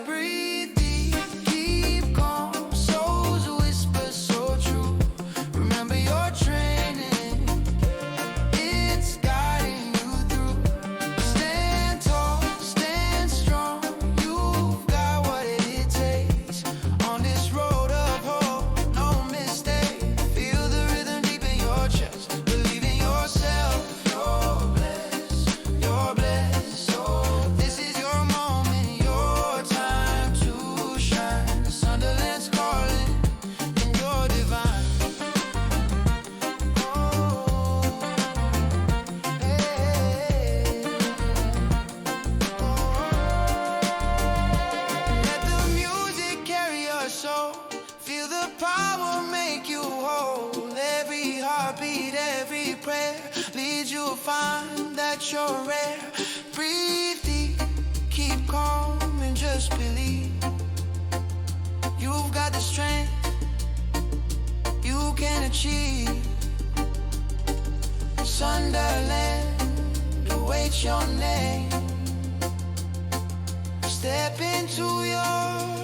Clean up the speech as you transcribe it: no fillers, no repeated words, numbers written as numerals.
Breathe deep, keep calm. Souls whisper so true. Remember your training, it's guiding you through. Stand tall, stand strong. You've got what it takes on this road of hope. No mistake. Feel the rhythm deep in your chest. Believe in yourself. You're blessed. You're blessed. Oh, this is your moment, your time to shine. Sunderland's calling, and you're divine. Oh, hey. Let the music carry your soul. Feel the power make you whole. Every heartbeat, every prayer leads you, find that you're rare. Breathe deep, keep calm, and just believe. You've got the strength you can achieve. Sunderland awaits your name. Step into your